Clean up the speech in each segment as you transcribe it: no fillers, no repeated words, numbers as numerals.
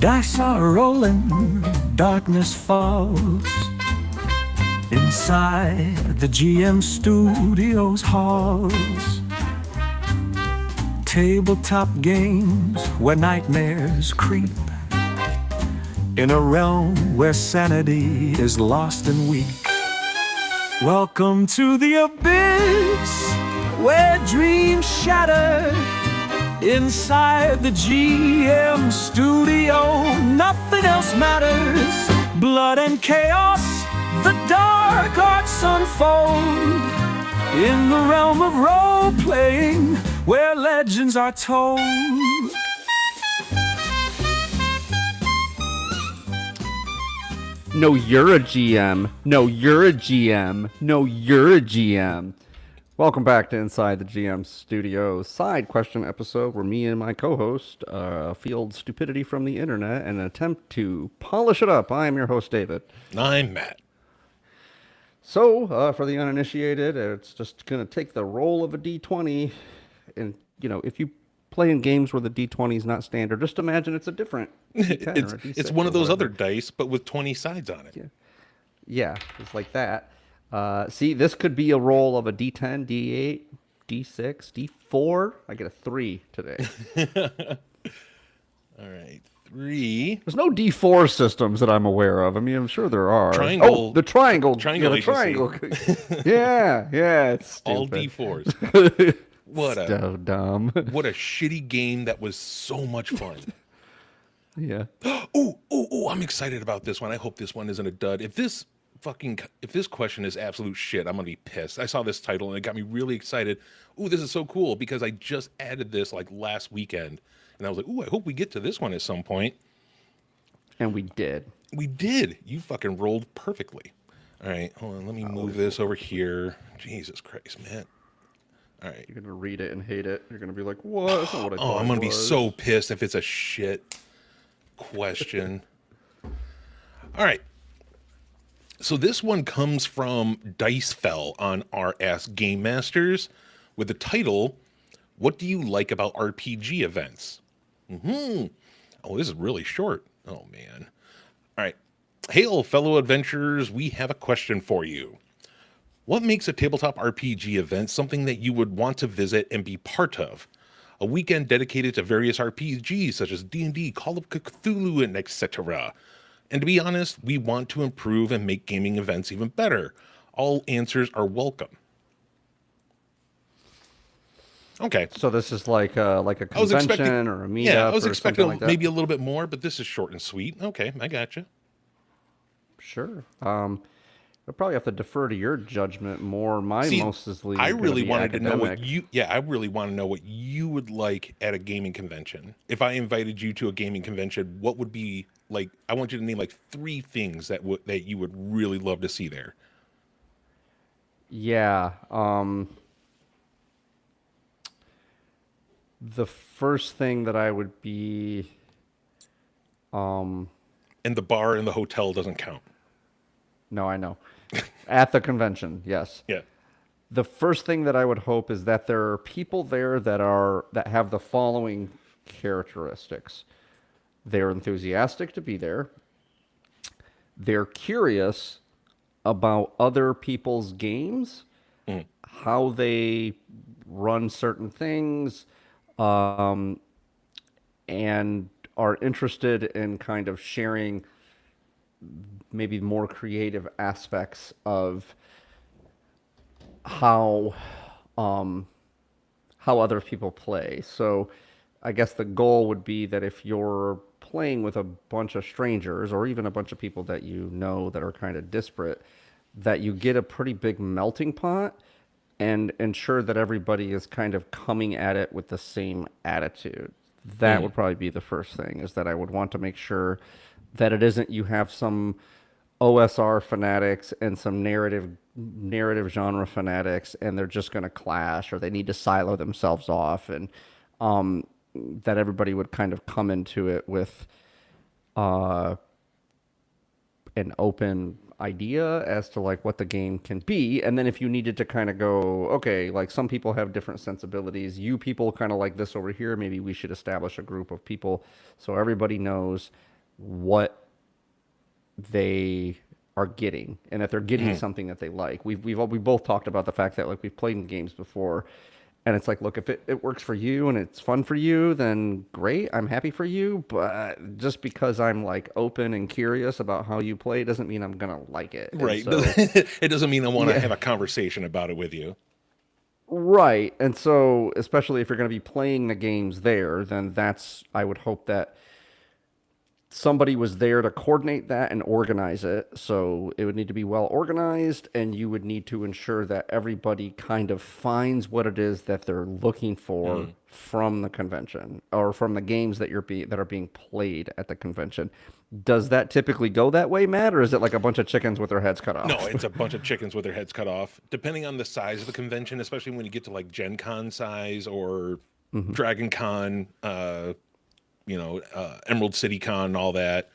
Dice are rolling, darkness falls. Inside the GM Studios halls. Tabletop games where nightmares creep. In a realm where sanity is lost and weak. Welcome to the abyss where dreams shatter. Inside the GM studio, nothing else matters. Blood and chaos, the dark arts unfold. In the realm of role-playing, where legends are told. No, you're a GM. No, you're a GM. No, you're a GM. Welcome back to Inside the GM Studios side question episode where me and my co-host field stupidity from the internet and attempt to polish it up. I am your host, David. I'm Matt. So, for the uninitiated, it's just going to take the roll of a D20. And, you know, if you play in games where the D20 is not standard, just imagine it's a different D10 or a D6 It's one of or those whatever. other dice, but with 20 sides on it. Yeah, it's like that. See, this could be a roll of a D10, D8, D6, D4. I get a 3 today. All right, 3. There's no D4 systems that I'm aware of. I mean, I'm sure there are. Triangle. Oh, the triangle. Triangle Yeah, the triangle. yeah, it's stupid. All D4s. What So a dumb. what a shitty game that was so much fun. Yeah. Oh, I'm excited about this one. I hope this one isn't a dud. If this question is absolute shit, I'm gonna be pissed. I saw this title and it got me really excited. Ooh, this is so cool because I just added this like last weekend, and I was like, ooh, I hope we get to this one at some point. And we did. We did. You fucking rolled perfectly. All right, hold on. Let me move this over here. Jesus Christ, man. All right. You're going to read it and hate it. You're going to be like, what? That's not what I thought Oh, I'm gonna it be was. so pissed if it's a shit question. All right. So this one comes from Dicefell on our Ask Game Masters with the title, "What do you like about RPG events?" Oh, this is really short. Oh, man. All right. Hail, fellow adventurers. We have a question for you. What makes a tabletop RPG event something that you would want to visit and be part of? A weekend dedicated to various RPGs such as D&D, Call of Cthulhu, and etc. And to be honest, we want to improve and make gaming events even better. All answers are welcome. Okay. So this is like a convention or a meetup I was or expecting something like that? maybe a little bit more, but this is short and sweet. Okay, I gotcha. Sure. I'll probably have to defer to your judgment more. See, Mostly I gonna really be wanted to know what academic. I really want to know what you would like at a gaming convention. If I invited you to a gaming convention, what would be like? I want you to name like 3 things that you would really love to see there. Yeah. The first thing that I would be, And the bar in the hotel doesn't count. no, I know. At the convention, yes. Yeah. The first thing that I would hope is that there are people there that have the following characteristics. They're enthusiastic to be there. They're curious about other people's games, how they run certain things, and are interested in kind of sharing maybe more creative aspects of how other people play. So I guess the goal would be that if you're playing with a bunch of strangers or even a bunch of people that you know that are kind of disparate, that you get a pretty big melting pot and ensure that everybody is kind of coming at it with the same attitude. That would probably be the first thing, is that I would want to make sure that it isn't you have some OSR fanatics and some narrative genre fanatics, and they're just going to clash, or they need to silo themselves off, and that everybody would kind of come into it with an open idea as to like what the game can be. And then if you needed to kind of go, okay, like some people have different sensibilities. You people kind of like this over here. Maybe we should establish a group of people so everybody knows what they are getting and that they're getting something that they like. We both talked about the fact that like we've played in games before, and it's like, look, if it works for you and it's fun for you, then great, I'm happy for you. But just because I'm like open and curious about how you play doesn't mean I'm gonna like it. And Right. so It doesn't mean I want to yeah, have a conversation about it with you. right. And so especially if you're gonna be playing the games there, then that's I would hope that somebody was there to coordinate that and organize it. So it would need to be well organized, and you would need to ensure that everybody kind of finds what it is that they're looking for from the convention or from the games that that are being played at the convention. Does that typically go that way, Matt, or is it like a bunch of chickens with their heads cut No, off? it's a bunch of chickens with their heads cut off. Depending on the size of the convention, especially when you get to like Gen Con size or Dragon Con, Emerald City Con, all that.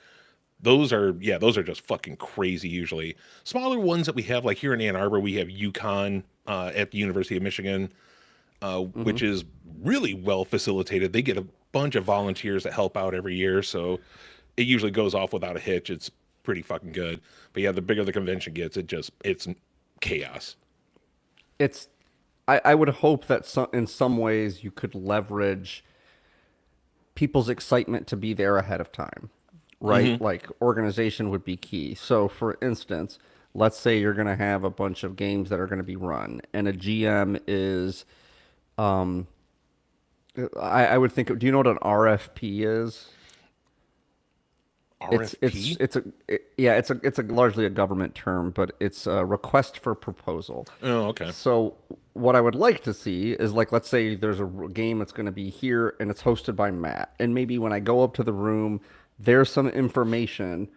Those are just fucking crazy usually. Smaller ones that we have, like here in Ann Arbor, we have UConn at the University of Michigan, which is really well facilitated. They get a bunch of volunteers that help out every year, so it usually goes off without a hitch. It's pretty fucking good. But yeah, the bigger the convention gets, it's chaos. It's I would hope that in some ways you could leverage people's excitement to be there ahead of time, right? Like organization would be key. So, for instance, let's say you're going to have a bunch of games that are going to be run, and a GM is, um, I would think. Do you know what an RFP is? RFP? Yeah, it's a largely a government term, but it's a request for proposal. Oh, okay. So what I would like to see is like, let's say there's a game that's going to be here and it's hosted by Matt, and maybe when I go up to the room, there's some information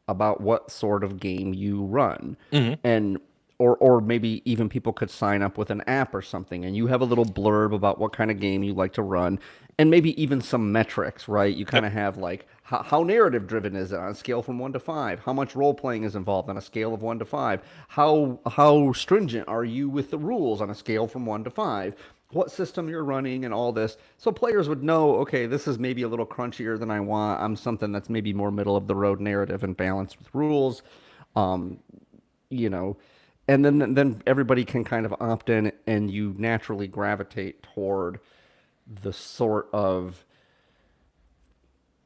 about what sort of game you run, and or maybe even people could sign up with an app or something, and you have a little blurb about what kind of game you like to run, and maybe even some metrics, right? You kind of have like how narrative driven is it on a scale from 1 to 5? How much role playing is involved on a scale of 1 to 5? How stringent are you with the rules on a scale from 1 to 5? What system you're running and all this, so players would know, okay, this is maybe a little crunchier than I want. I'm something that's maybe more middle of the road narrative and balanced with rules. Um, you know, and then everybody can kind of opt in, and you naturally gravitate toward the sort of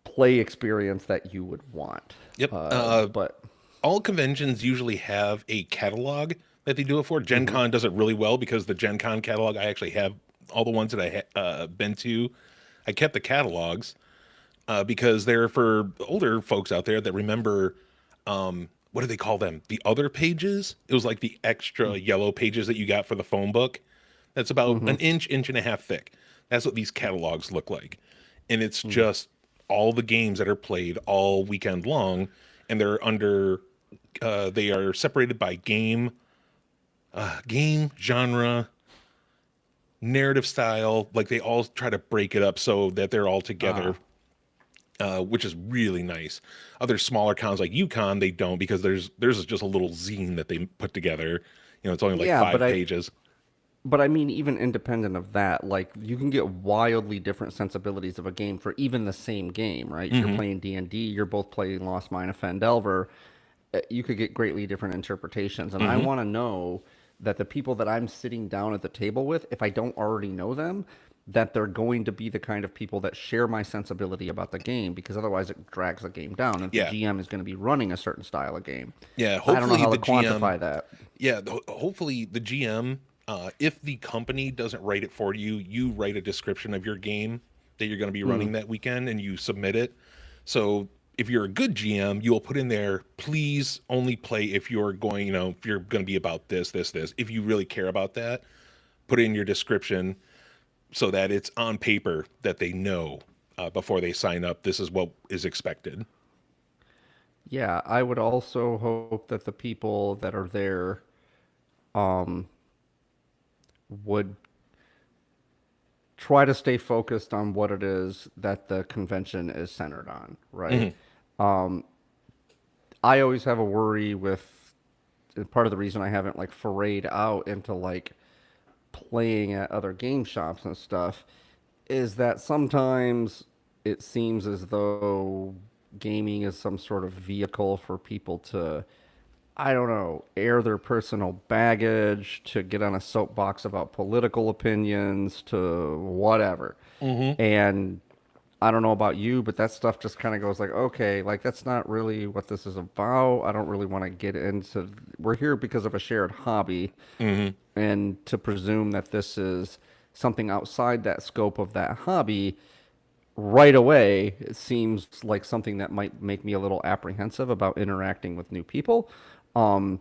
play experience that you would want. Yep. But All conventions usually have a catalog that they do it for. Gen Con does it really well because the Gen Con catalog, I actually have all the ones that been to. I kept the catalogs because they're for older folks out there that remember, what do they call them? The other pages? It was like the extra yellow pages that you got for the phone book. That's about an inch and a half thick. That's what these catalogs look like. And it's just all the games that are played all weekend long, and they're they are separated by game, genre, narrative style. Like they all try to break it up so that they're all together, which is really nice. Other smaller cons like UConn, they don't, because there's just a little zine that they put together. It's only like yeah, 5 pages. but I mean, even independent of that, like you can get wildly different sensibilities of a game for even the same game, right? You're playing D&D, you're both playing Lost Mine of Phandelver. You could get greatly different interpretations, and I want to know that the people that I'm sitting down at the table with, if I don't already know them, that they're going to be the kind of people that share my sensibility about the game, because otherwise it drags the game down. And Yeah. the GM is going to be running a certain style of game. Yeah, I don't know hopefully how the to quantify GM. that. Yeah, hopefully the GM, if the company doesn't write it for you, you write a description of your game that you're going to be running that weekend, and you submit it. So if you're a good GM, you will put in there, please only play if you're going, if you're going to be about this, this, this. If you really care about that, put it in your description so that it's on paper that they know before they sign up, this is what is expected. Yeah, I would also hope that the people that are there would try to stay focused on what it is that the convention is centered on, right? I always have a worry with part of the reason I haven't like forayed out into like playing at other game shops and stuff is that sometimes it seems as though gaming is some sort of vehicle for people to, I don't know, air their personal baggage, to get on a soapbox about political opinions, to whatever. And I don't know about you, but that stuff just kind of goes like, okay, like that's not really what this is about. I don't really want to get into. We're here because of a shared hobby, and to presume that this is something outside that scope of that hobby right away, it seems like something that might make me a little apprehensive about interacting with new people. Um,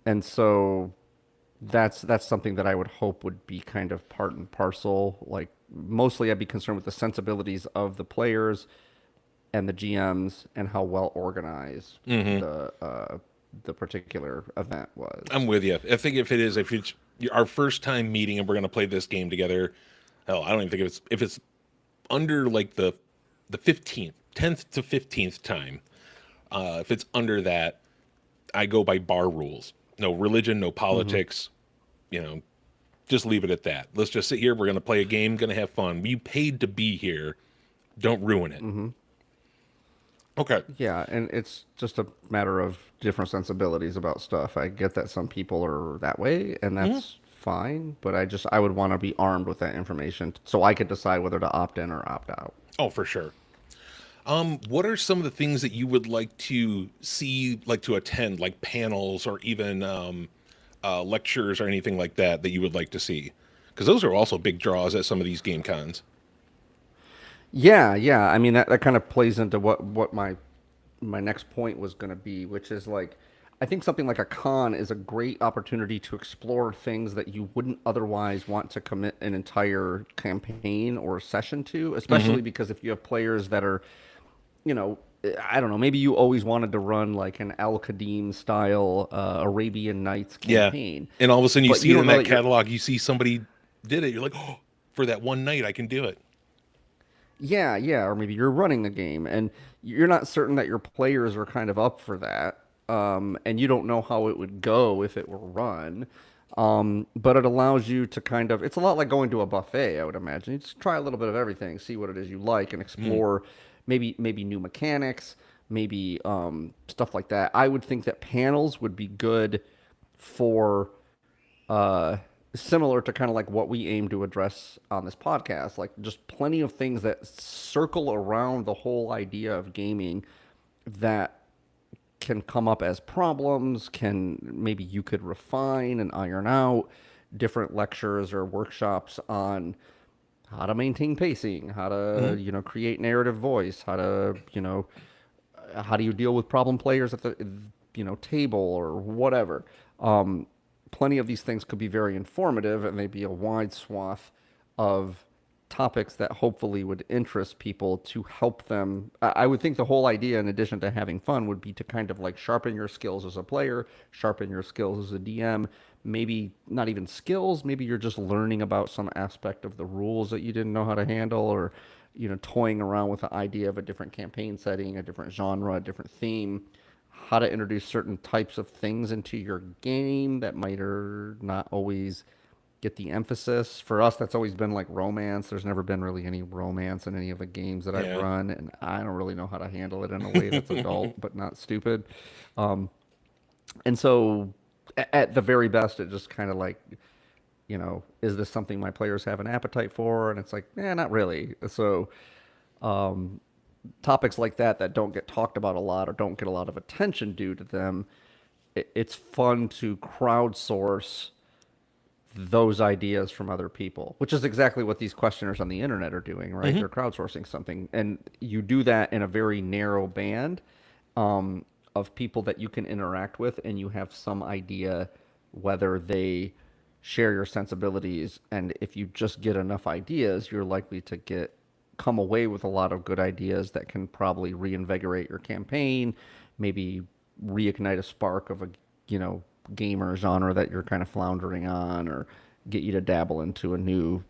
and so that's something that I would hope would be kind of part and parcel. Like mostly I'd be concerned with the sensibilities of the players and the GMs and how well organized the particular event was. I'm with you. I think if it's our first time meeting and we're gonna play this game together, hell, I don't even think if it's under like the 15th, 10th to 15th time. If it's under that, I go by bar rules. No religion, no politics. You know, just leave it at that. Let's just sit here. We're gonna play a game. Gonna have fun. You paid to be here. Don't ruin it. Okay. Yeah, and it's just a matter of different sensibilities about stuff. I get that some people are that way, and that's fine, but I would want to be armed with that information so I could decide whether to opt in or opt out. Oh, for sure. What are some of the things that you would like to see, like to attend, like panels or even lectures or anything like that that you would like to see? Because those are also big draws at some of these game cons. Yeah, yeah. I mean that kind of plays into what my next point was going to be, which is like I think something like a con is a great opportunity to explore things that you wouldn't otherwise want to commit an entire campaign or session to, especially because if you have players that are, you know, I don't know, maybe you always wanted to run like an Al Qadim style Arabian Nights campaign. And all of a sudden you but see you it don't in know that that you're catalog, you see somebody did it. You're like, oh, for that one night, I can do it. Yeah, yeah, or maybe you're running the game and you're not certain that your players are kind of up for that, and you don't know how it would go if it were run. But it allows you to kind of, it's a lot like going to a buffet, I would imagine. You just try a little bit of everything, see what it is you like, and explore maybe new mechanics, maybe stuff like that. I would think that panels would be good for similar to kind of like what we aim to address on this podcast, like just plenty of things that circle around the whole idea of gaming that can come up as problems, can maybe you could refine and iron out, different lectures or workshops on how to maintain pacing, how to, you know, create narrative voice, how to, you know, how do you deal with problem players at the, you know, table or whatever. Plenty of these things could be very informative, and they'd be a wide swath of topics that hopefully would interest people to help them. I would think the whole idea, in addition to having fun, would be to kind of like sharpen your skills as a player, sharpen your skills as a DM. Maybe not even skills, maybe you're just learning about some aspect of the rules that you didn't know how to handle, or, you know, toying around with the idea of a different campaign setting, a different genre, a different theme, how to introduce certain types of things into your game that might or not always get the emphasis. For us, that's always been like romance. There's never been really any romance in any of the games that I've Yeah. run, and I don't really know how to handle it in a way that's adult but not stupid. And so, at the very best, it just kind of like, you know, is this something my players have an appetite for? And it's like, not really. So, topics like that don't get talked about a lot or don't get a lot of attention due to them, it's fun to crowdsource those ideas from other people, which is exactly what these questioners on the internet are doing, right? They're crowdsourcing something, and you do that in a very narrow band of people that you can interact with, and you have some idea whether they share your sensibilities. And if you just get enough ideas, you're likely to come away with a lot of good ideas that can probably reinvigorate your campaign, maybe reignite a spark of a, you know, gamer genre that you're kind of floundering on, or get you to dabble into a new,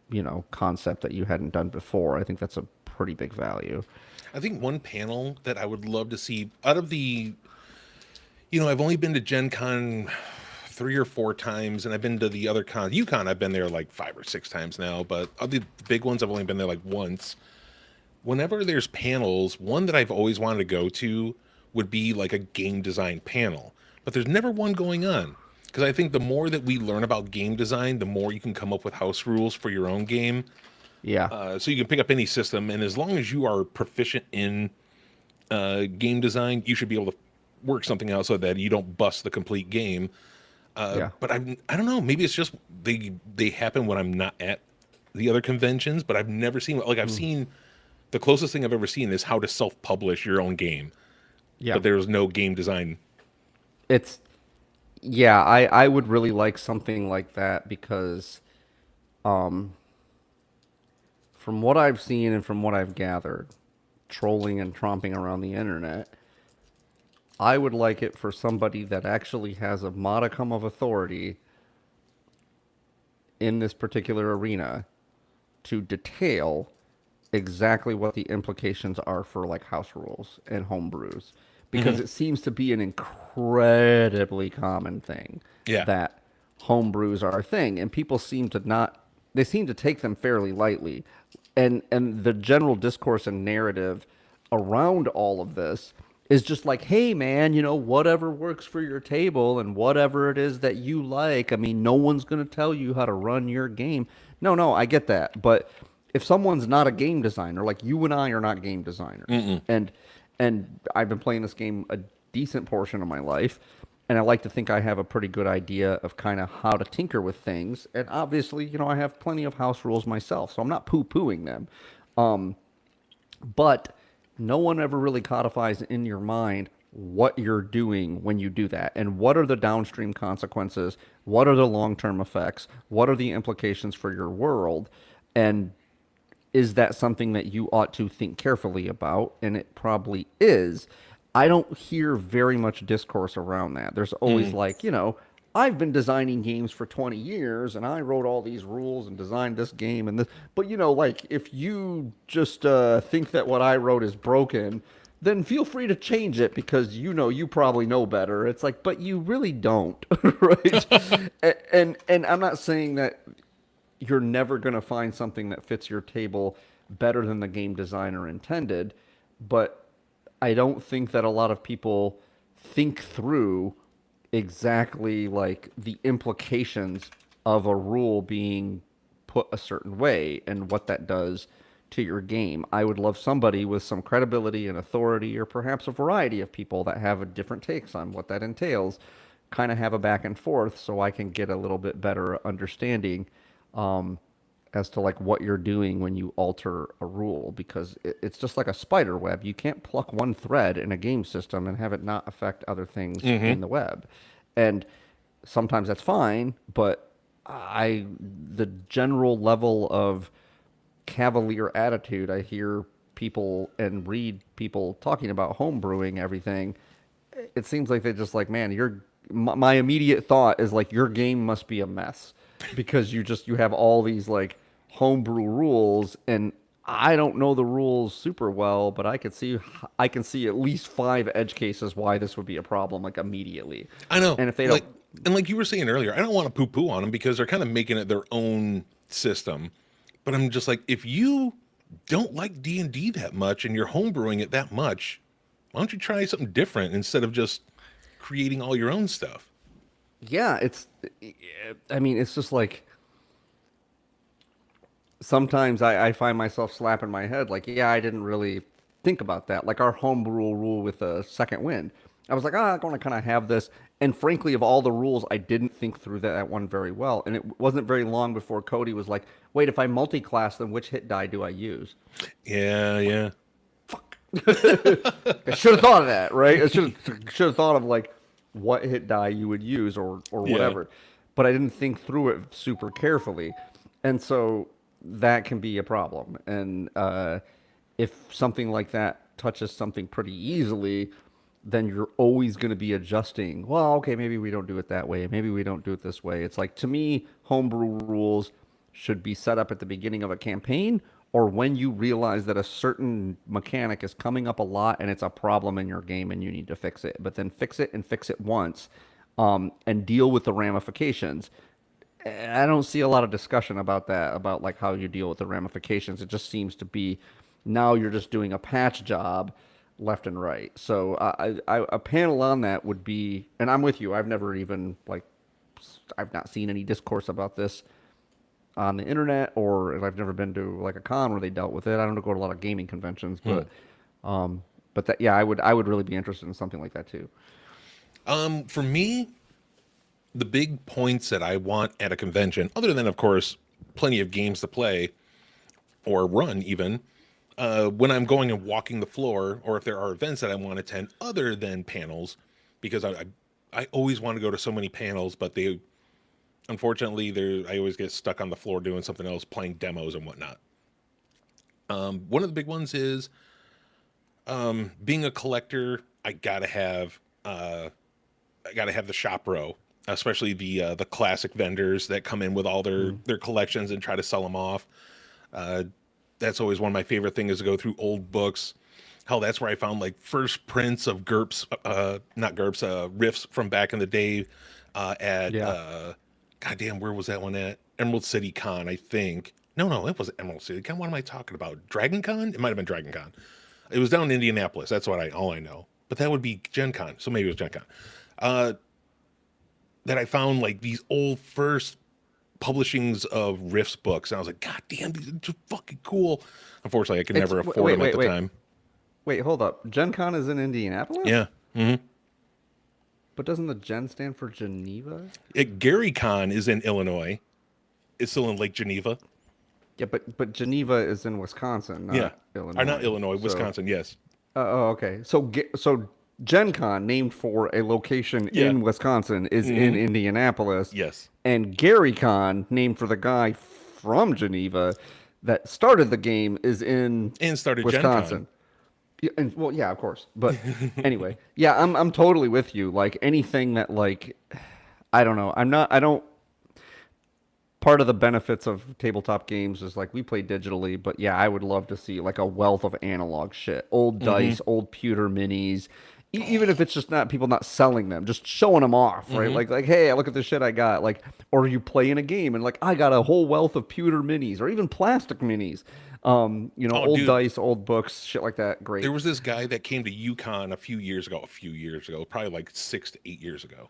you know, concept that you hadn't done before. I think that's a pretty big value. I think one panel that I would love to see out of the, I've only been to Gen Con 3 or 4 times, and I've been to the other cons. UConn, I've been there like 5 or 6 times now, but of the big ones, I've only been there like once. Whenever there's panels, one that I've always wanted to go to would be like a game design panel, but there's never one going on. Because I think the more that we learn about game design, the more you can come up with house rules for your own game. Yeah. So you can pick up any system, and as long as you are proficient in game design, you should be able to work something out so that you don't bust the complete game. Yeah. But I don't know. Maybe it's just they happen when I'm not at the other conventions. But I've never seen I've seen the closest thing I've ever seen is how to self-publish your own game. Yeah. But there's no game design. It's yeah, I would really like something like that because from what I've seen and from what I've gathered, trolling and tromping around the internet, I would like it for somebody that actually has a modicum of authority in this particular arena to detail exactly what the implications are for like house rules and home brews because it seems to be an incredibly common thing Yeah. that home brews are a thing and people seem to not they seem to take them fairly lightly and the general discourse and narrative around all of this is just like, hey man, whatever works for your table and whatever it is that you like. I mean, no one's going to tell you how to run your game. No, I get that. But if someone's not a game designer, like you and I are not game designers, and I've been playing this game a decent portion of my life, and I like to think I have a pretty good idea of kind of how to tinker with things. And obviously, I have plenty of house rules myself, so I'm not poo-pooing them. But no one ever really codifies in your mind what you're doing when you do that and what are the downstream consequences, what are the long-term effects, what are the implications for your world, and is that something that you ought to think carefully about? And it probably is. I don't hear very much discourse around that. There's always like, I've been designing games for 20 years and I wrote all these rules and designed this game and this. But, like if you just think that what I wrote is broken, then feel free to change it because, you probably know better. It's like, but you really don't, right? and I'm not saying that you're never going to find something that fits your table better than the game designer intended, but I don't think that a lot of people think through exactly like the implications of a rule being put a certain way and what that does to your game. I would love somebody with some credibility and authority, or perhaps a variety of people that have different takes on what that entails, kind of have a back and forth so I can get a little bit better understanding as to like what you're doing when you alter a rule, because it's just like a spider web. You can't pluck one thread in a game system and have it not affect other things in the web. And sometimes that's fine, but the general level of cavalier attitude I hear people and read people talking about homebrewing everything, it seems like they're just like, man, my immediate thought is like your game must be a mess because you have all these like homebrew rules, and I don't know the rules super well, but I can see at least 5 edge cases why this would be a problem like immediately. I know. And if they don't, and like you were saying earlier, I don't want to poo-poo on them because they're kind of making it their own system. But I'm just like, if you don't like D&D that much and you're homebrewing it that much, why don't you try something different instead of just creating all your own stuff? yeah, it's just like sometimes I find myself slapping my head like, yeah, I didn't really think about that. Like our homebrew rule with a second wind. I was like, I'm going to kind of have this. And frankly, of all the rules, I didn't think through that one very well. And it wasn't very long before Cody was like, wait, if I multi-class, then which hit die do I use? Yeah. I should have thought of that, right? I should have thought of like what hit die you would use or whatever. But I didn't think through it super carefully. And so that can be a problem. And if something like that touches something pretty easily, then you're always going to be adjusting. Well, okay, maybe we don't do it that way. Maybe we don't do it this way. It's like, to me, homebrew rules should be set up at the beginning of a campaign or when you realize that a certain mechanic is coming up a lot and it's a problem in your game and you need to fix it, but then fix it and fix it once, and deal with the ramifications. I don't see a lot of discussion about that, about like how you deal with the ramifications. It just seems to be now you're just doing a patch job left and right. So a panel on that would be, and I'm with you. I've never even like, I've not seen any discourse about this on the internet, or I've never been to like a con where they dealt with it. I don't go to a lot of gaming conventions, but that, yeah, I would really be interested in something like that too. For me, the big points that I want at a convention, other than, of course, plenty of games to play or run even, when I'm going and walking the floor, or if there are events that I want to attend other than panels, because I always want to go to so many panels, but they, unfortunately, I always get stuck on the floor doing something else, playing demos and whatnot. One of the big ones is being a collector. I gotta have the shop row, especially the classic vendors that come in with all their collections and try to sell them off. That's always one of my favorite things, is to go through old books. Hell, that's where I found like first prints of GURPS, not GURPS, riffs from back in the day, at Yeah. goddamn, where was that one at? Emerald City Con, I think. No, it wasn't Emerald City Con. What am I talking about? Dragon Con? It might have been Dragon Con. It was down in Indianapolis. That's all I know. But that would be Gen Con. So maybe it was Gen Con. That I found like these old first publishings of Riffs books. And I was like, God damn, these are just fucking cool. Unfortunately, I could never afford them at the time. Wait, hold up. Gen Con is in Indianapolis? Yeah. But doesn't the Gen stand for Geneva? Gary Con is in Illinois. It's still in Lake Geneva. Yeah, but Geneva is in Wisconsin, not Yeah. Illinois. Or not Illinois, So, Wisconsin, yes. okay. So Gen Con, named for a location Yeah. in Wisconsin, is in Indianapolis. Yes. And Gary Con, named for the guy from Geneva that started the game, is in And started Gen Con. Wisconsin. Yeah, and well, yeah, of course. But anyway, yeah, I'm totally with you. Like anything that like, I don't know. I don't. Part of the benefits of tabletop games is like we play digitally, but yeah, I would love to see like a wealth of analog shit, old dice, old pewter minis, even if it's just not people not selling them, just showing them off, right? Like hey, look at the shit I got. Like, or you play in a game and like I got a whole wealth of pewter minis or even plastic minis. Old dude. dice, old books, shit like that. Great. There was this guy that came to UConn a few years ago, probably like 6 to 8 years ago.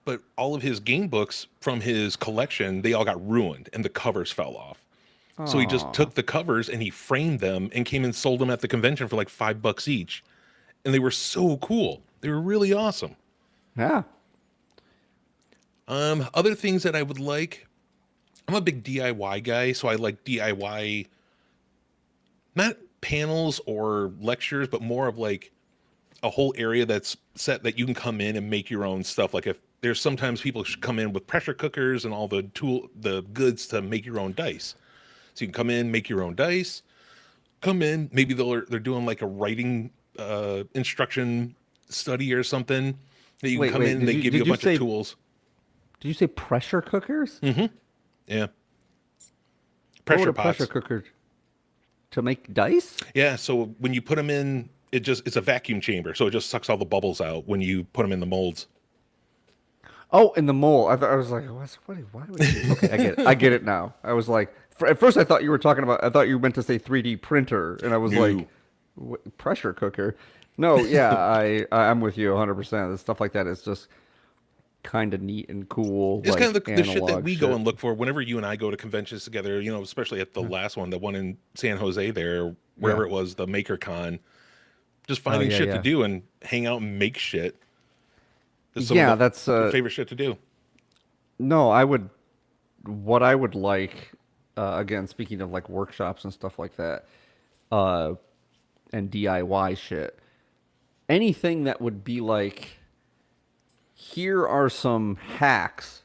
But all of his game books from his collection, they all got ruined and the covers fell off. So he just took the covers and he framed them and came and sold them at the convention for like $5 each. And they were so cool. They were really awesome. Yeah. Other things that I would like, I'm a big DIY guy, so I like DIY, not panels or lectures, but more of like a whole area that's set that you can come in and make your own stuff. Like if there's sometimes people come in with pressure cookers and all the goods to make your own dice. So you can come in, make your own dice, come in, maybe they're doing like a writing instruction study or something that you can come in and they give you a bunch of tools. Did you say pressure cookers? Yeah. What would Pressure a pots. pressure cooker to make dice? Yeah, so when you put them in, it's a vacuum chamber, so it just sucks all the bubbles out when you put them in the molds. Oh, in the mold. I was like, why would you? Okay, I get it. I get it now. I was like, at first I thought you were talking about, I thought you meant to say 3D printer, and I was No. like, pressure cooker? No, yeah, I'm with you 100%. The stuff like that is just kind of neat and cool. It's like kind of the shit that analog we go shit. and look for whenever you and I go to conventions together, especially at the last one, the one in San Jose there, wherever it was, the MakerCon. Just finding yeah, shit yeah. to do and hang out and make shit. That's Yeah, of the that's favorite shit to do. No, what I would like, again, speaking of like workshops and stuff like that, and DIY shit, anything that would be like, here are some hacks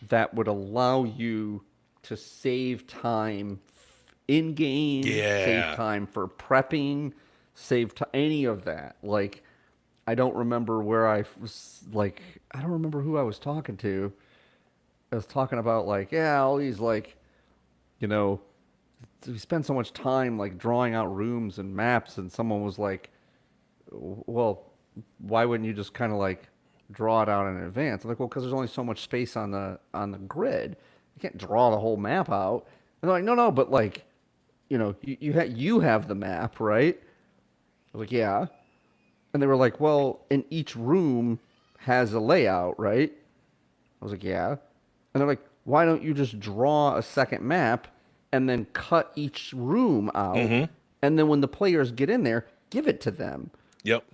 that would allow you to save time in game, Yeah. save time for prepping, save any of that. Like, I don't remember where I was, like, I don't remember who I was talking to. I was talking about like, yeah, all these like, we spend so much time like drawing out rooms and maps, and someone was like, well, why wouldn't you just kind of like draw it out in advance? I'm like, well, because there's only so much space on the grid. You can't draw the whole map out. And they're like, no, no, but like, you have the map, right? I was like, yeah. And they were like, well, in each room has a layout, right? I was like, yeah. And they're like, why don't you just draw a second map and then cut each room out? And then when the players get in there, give it to them. Yep.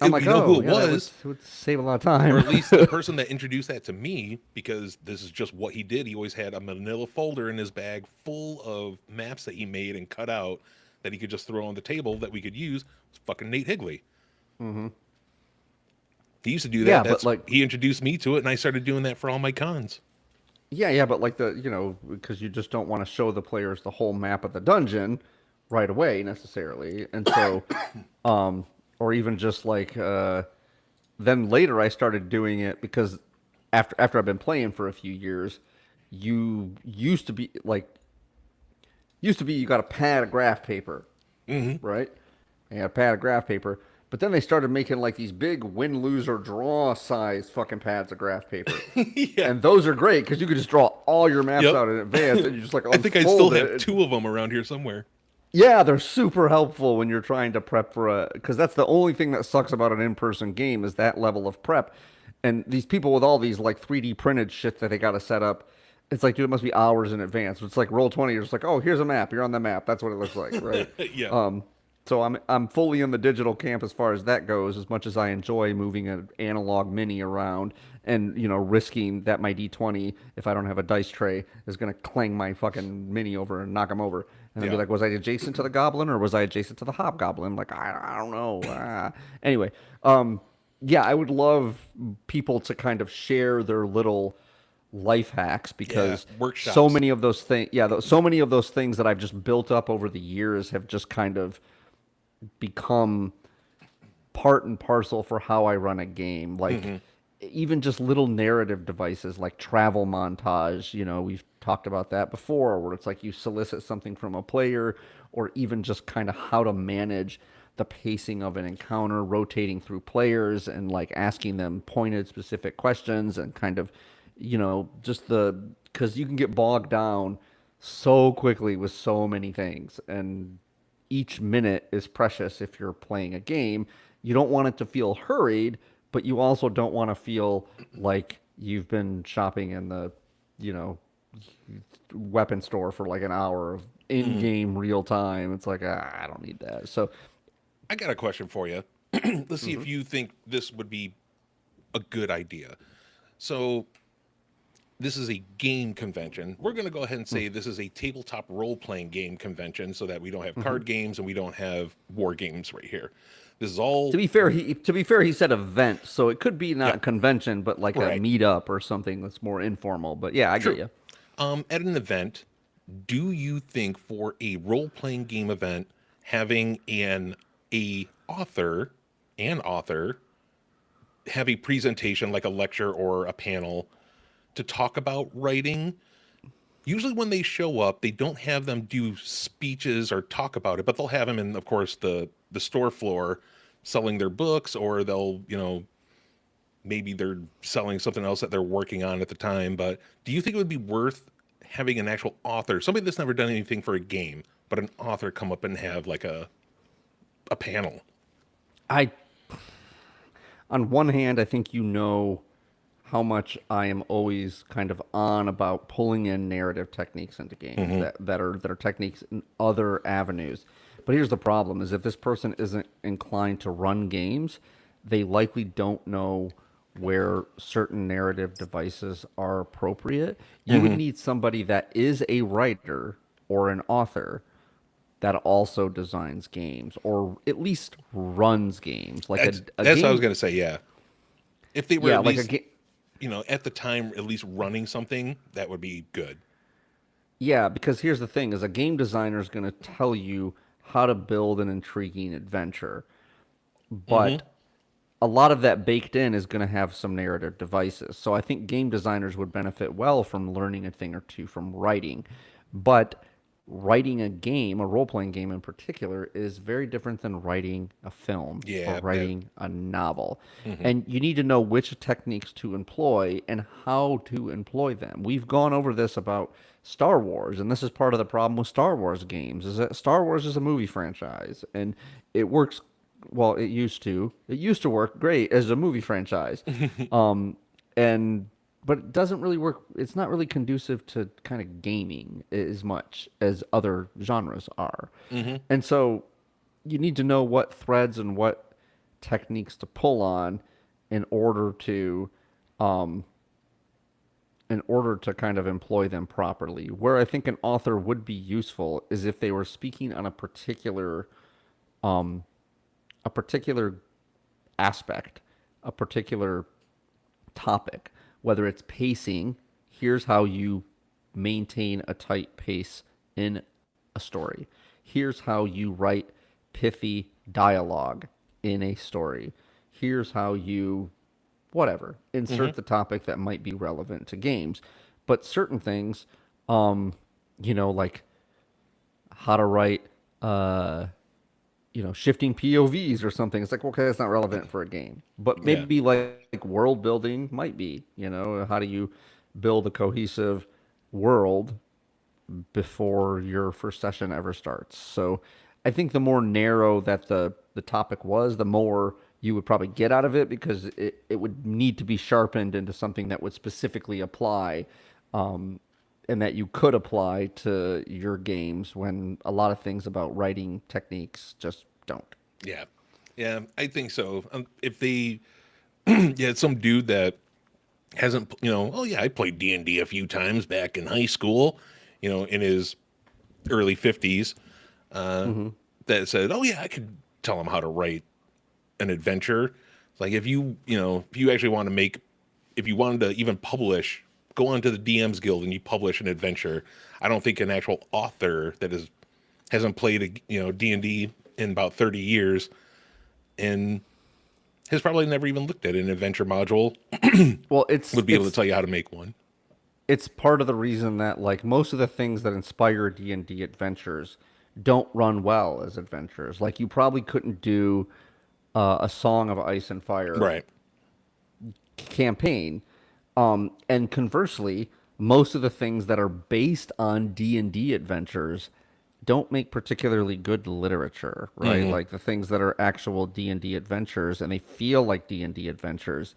I'm like, you know who it yeah, was? that would save a lot of time. Or at least the person that introduced that to me, because this is just what he did. He always had a manila folder in his bag full of maps that he made and cut out that he could just throw on the table that we could use. It was fucking Nate Higley. He used to do that. Yeah, That's, but like, he introduced me to it, and I started doing that for all my cons. yeah, but like because you just don't want to show the players the whole map of the dungeon right away necessarily, and so, or even just like, then later I started doing it because after I've been playing for a few years, you used to be you got a pad of graph paper, right? And you got a pad of graph paper. But then they started making like these big win, lose, or draw size fucking pads of graph paper. Yeah. And those are great because you could just draw all your maps Yep. out in advance and you just like I think I still unfold have it. 2 of them around here somewhere. Yeah, they're super helpful when you're trying to prep for because that's the only thing that sucks about an in-person game is that level of prep. And these people with all these like 3D printed shit that they got to set up, it's like, dude, it must be hours in advance. It's like Roll20, you're just like, oh, here's a map. You're on the map. That's what it looks like, right? Yeah. So I'm fully in the digital camp as far as that goes, as much as I enjoy moving an analog mini around and, risking that my D20, if I don't have a dice tray, is going to clang my fucking mini over and knock him over. And then be Yeah. like, was I adjacent to the goblin or was I adjacent to the hobgoblin? Like, I don't know. Anyway, yeah, I would love people to kind of share their little life hacks because workshops. so many of those things, so many of those things that I've just built up over the years have just kind of become part and parcel for how I run a game. Like even just little narrative devices like travel montage, we've talked about that before, where it's like you solicit something from a player, or even just kind of how to manage the pacing of an encounter, rotating through players and like asking them pointed specific questions and kind of, just because you can get bogged down so quickly with so many things, and each minute is precious if you're playing a game. You don't want it to feel hurried, but you also don't want to feel like you've been shopping in the, weapon store for like an hour of in-game real time. It's like, I don't need that. So, I got a question for you. Let's see if you think this would be a good idea. So, this is a game convention. We're going to go ahead and say this is a tabletop role-playing game convention, so that we don't have card games and we don't have war games right here. This is all. to be fair, he said event, so it could be not a convention, but like Right. a meetup or something that's more informal. But yeah, I get you. At an event, do you think for a role-playing game event, having an author have a presentation like a lecture or a panel to talk about writing? Usually when they show up, they don't have them do speeches or talk about it, but they'll have them in, of course, the store floor selling their books, or they'll, maybe they're selling something else that they're working on at the time. But do you think it would be worth having an actual author, somebody that's never done anything for a game, but an author come up and have like a panel? On one hand, I think how much I am always kind of on about pulling in narrative techniques into games that are techniques in other avenues. But here's the problem: is if this person isn't inclined to run games, they likely don't know where certain narrative devices are appropriate. You would need somebody that is a writer or an author that also designs games, or at least runs games. Like That's a what game, I was going to say. Yeah, if they were yeah, at like least, at the time, at least running something, that would be good. Yeah, because here's the thing: is a game designer is going to tell you how to build an intriguing adventure, but a lot of that baked in is going to have some narrative devices. So I think game designers would benefit well from learning a thing or two from writing, but writing a game, a role-playing game in particular, is very different than writing a film Yeah, or writing a novel. And you need to know which techniques to employ and how to employ them. We've gone over this about Star Wars, and this is part of the problem with Star Wars games, is that Star Wars is a movie franchise, and it works, well, it used to. It used to work great as a movie franchise. And but it doesn't really work. It's not really conducive to kind of gaming as much as other genres are. And so you need to know what threads and what techniques to pull on in order to kind of employ them properly. Where I think an author would be useful is if they were speaking on a particular aspect, a particular topic, whether it's pacing. Here's how you maintain a tight pace in a story. Here's how you write pithy dialogue in a story. Here's how you, whatever, insert the topic that might be relevant to games. But certain things, like how to write, shifting POVs or something. It's like, okay, that's not relevant for a game. But maybe like world building might be, how do you build a cohesive world before your first session ever starts? So I think the more narrow that the topic was, the more you would probably get out of it, because it would need to be sharpened into something that would specifically apply, and that you could apply to your games, when a lot of things about writing techniques just don't. Yeah, I think so. If they, yeah, some dude that hasn't, oh yeah, I played D&D a few times back in high school, in his early 50s, that said, oh yeah, I could tell him how to write an adventure. It's like, if you actually want to if you wanted to even publish, go onto the DM's Guild and you publish an adventure. I don't think an actual author that hasn't played D&D in about 30 years and has probably never even looked at an adventure module Well, would be able to tell you how to make one. It's part of the reason that, like, most of the things that inspire D&D adventures don't run well as adventures. Like, you probably couldn't do a Song of Ice and Fire Right. campaign. And conversely, most of the things that are based on D&D adventures don't make particularly good literature, right? Like the things that are actual D&D adventures and they feel like D&D adventures,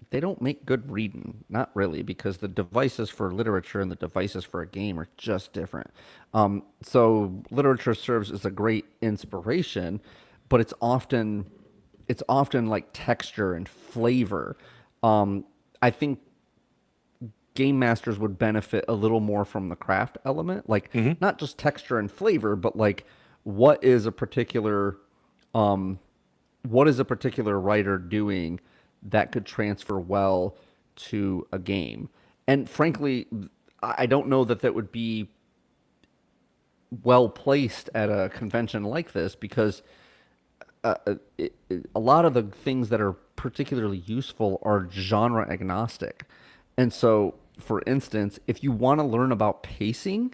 they don't make good reading. Not really, because the devices for literature and the devices for a game are just different. So literature serves as a great inspiration, but it's often like texture and flavor. I think game masters would benefit a little more from the craft element, like not just texture and flavor, but like what is a particular writer doing that could transfer well to a game. And frankly, I don't know that would be well placed at a convention like this, because a lot of the things that are particularly useful are genre agnostic. And so, for instance, if you want to learn about pacing,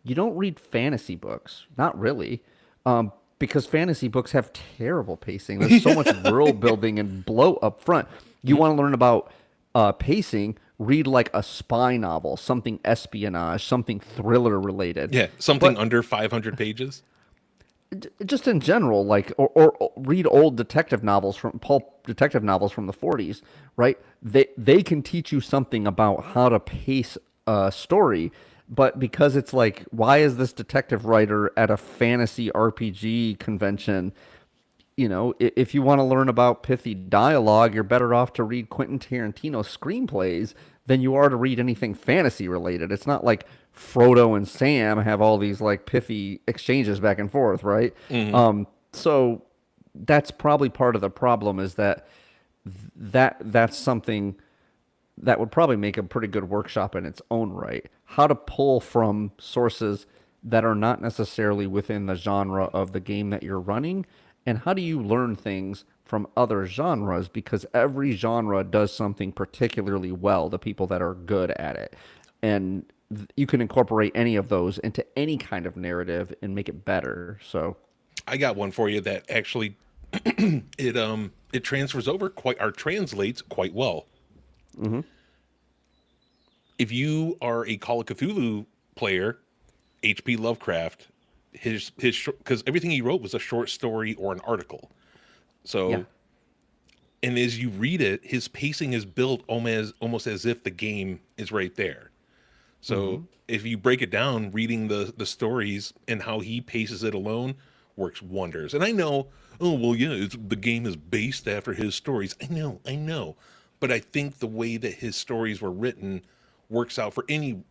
you don't read fantasy books. Not really. Because fantasy books have terrible pacing. There's so much world building and bloat up front. You want to learn about pacing, read like a spy novel, something espionage, something thriller related. Yeah, something under 500 pages. Just in general, like, or read old detective novels from pulp detective novels from the 40s, right? They can teach you something about how to pace a story, but because it's like, why is this detective writer at a fantasy RPG convention? If you want to learn about pithy dialogue, you're better off to read Quentin Tarantino screenplays than you are to read anything fantasy related. It's not like Frodo and Sam have all these like pithy exchanges back and forth, right? So that's probably part of the problem, is that's something that would probably make a pretty good workshop in its own right. How to pull from sources that are not necessarily within the genre of the game that you're running, and how do you learn things from other genres, because every genre does something particularly well, the people that are good at it. And you can incorporate any of those into any kind of narrative and make it better. So I got one for you that actually it transfers over quite or translates quite well. If you are a Call of Cthulhu player, H.P. Lovecraft, his because everything he wrote was a short story or an article. So, yeah, and as you read it, his pacing is built almost as if the game is right there. So if you break it down, reading the stories and how he paces it alone works wonders. And I know, oh well, yeah, the game is based after his stories. I know, but I think the way that his stories were written works out for any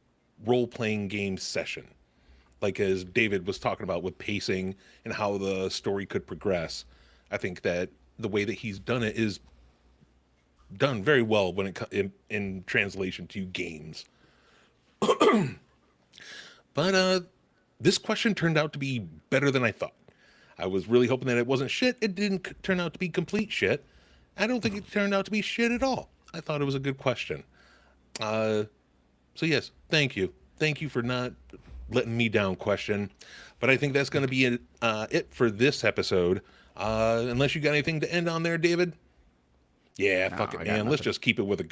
role playing game session. Like as David was talking about with pacing and how the story could progress, I think that the way that he's done it is done very well when in translation to games. But this question turned out to be better than I thought. I was really hoping that it wasn't shit. It didn't turn out to be complete shit. I don't think it turned out to be shit at all. I thought it was a good question. So yes, thank you. Thank you for not letting me down, question. But I think that's going to be it for this episode. Unless you got anything to end on there, David? Yeah, no, fuck it, I got man. Let's nothing. just keep it with a good